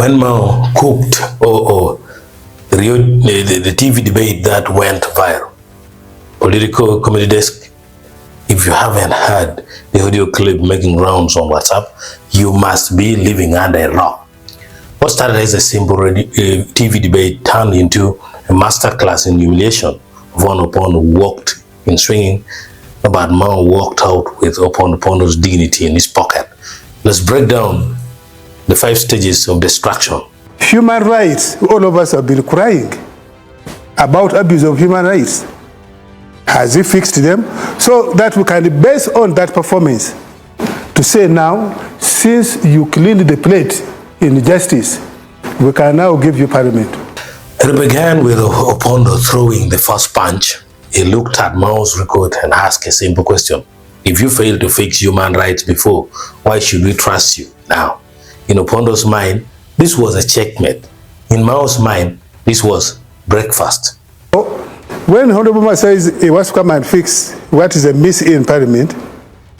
when Mao cooked the TV debate that went viral, Political Comedy Desk, if you haven't heard the audio clip making rounds on WhatsApp, you must be living under a rock. What started as a simple TV debate turned into a masterclass in humiliation. Von Opondo walked in swinging, but Mao walked out with Opondo's dignity in his pocket. Let's break down the 5 stages of destruction. Human rights, all of us have been crying about abuse of human rights. Has he fixed them? So that we can base on that performance to say now, since you cleaned the plate in justice, we can now give you parliament. It began with Opondo throwing the first punch. He looked at Mao's record and asked a simple question. If you failed to fix human rights before, why should we trust you now? In Opondo's mind, this was a checkmate. In Mao's mind, this was breakfast. When Honorable Ma says he wants to come and fix what is a miss in parliament,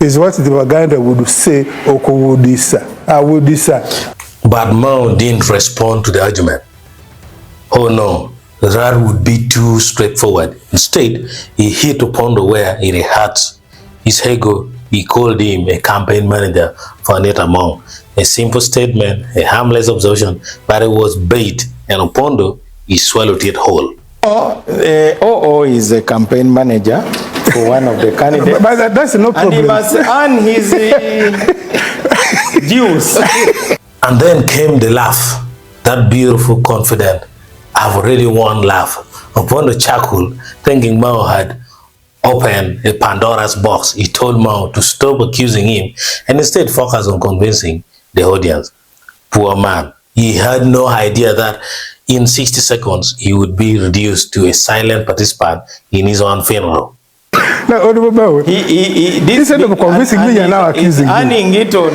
is what the Baganda would say, Okowudisa, Awudisa. But Mao didn't respond to the argument. Oh no, that would be too straightforward. Instead, he hit Opondo where it hurts. His ego, he called him a campaign manager for Anita Mao. A simple statement, a harmless observation, but it was bait, and Opondo, he swallowed it whole. OO is a campaign manager for one of the candidates. But that's no problem. And he must earn his dues. And then came the laugh, that beautiful, confident, I've already won laugh. Opondo chuckled, thinking Mao had opened a Pandora's box. He told Mao to stop accusing him and instead focus on convincing the audience. Poor man. He had no idea that in 60 seconds, he would be reduced to a silent participant in his own funeral. Now, instead of convincing me, you're now accusing me. Earning it on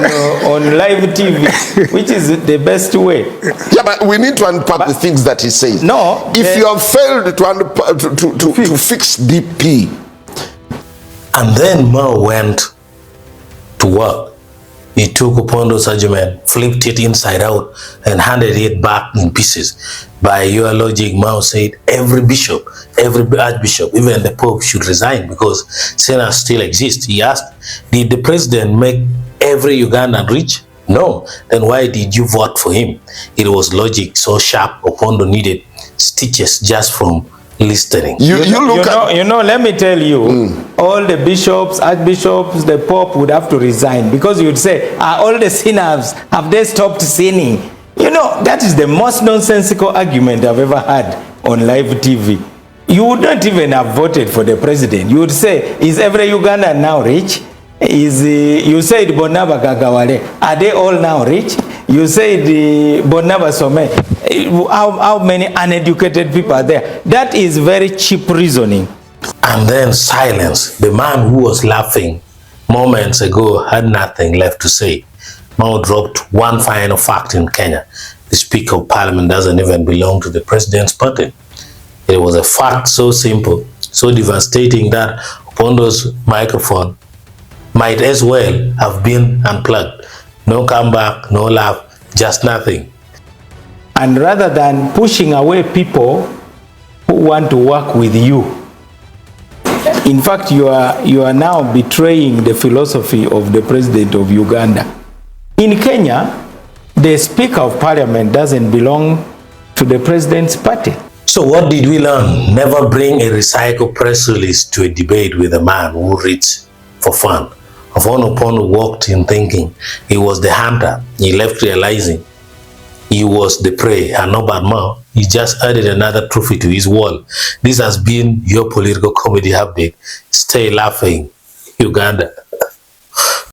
live TV, which is the best way. Yeah, but we need to unpack the things that he says. No. If you have failed to fix DP. And then Mao went to work. He took Opondo's argument, flipped it inside out, and handed it back in pieces. By your logic, Mao said every bishop, every archbishop, even the Pope should resign because sinners still exist. He asked, did the president make every Ugandan rich? No. Then why did you vote for him? It was logic so sharp, Opondo needed stitches just from listening. Let me tell you, all the bishops, archbishops, the Pope would have to resign because you would say, all the sinners, have they stopped sinning? You know, that is the most nonsensical argument I've ever had on live TV. You would not even have voted for the president. You would say, is every Ugandan now rich? You said Bonaba Gagawale, are they all now rich? You said Bonaba Some. How many uneducated people are there? That is very cheap reasoning. And then silence. The man who was laughing moments ago had nothing left to say. Mao dropped one final fact in Kenya. The Speaker of Parliament doesn't even belong to the president's party. It was a fact so simple, so devastating that Opondo's microphone might as well have been unplugged. No comeback, no laugh, just nothing. And rather than pushing away people who want to work with you, in fact, you are now betraying the philosophy of the president of Uganda. In Kenya, the Speaker of Parliament doesn't belong to the president's party. So what did we learn? Never bring a recycled press release to a debate with a man who reads for fun. Opondo walked in thinking he was the hunter. He left realizing he was the prey, and not bad Mao. He just added another trophy to his wall. This has been your political comedy update. Stay laughing, Uganda.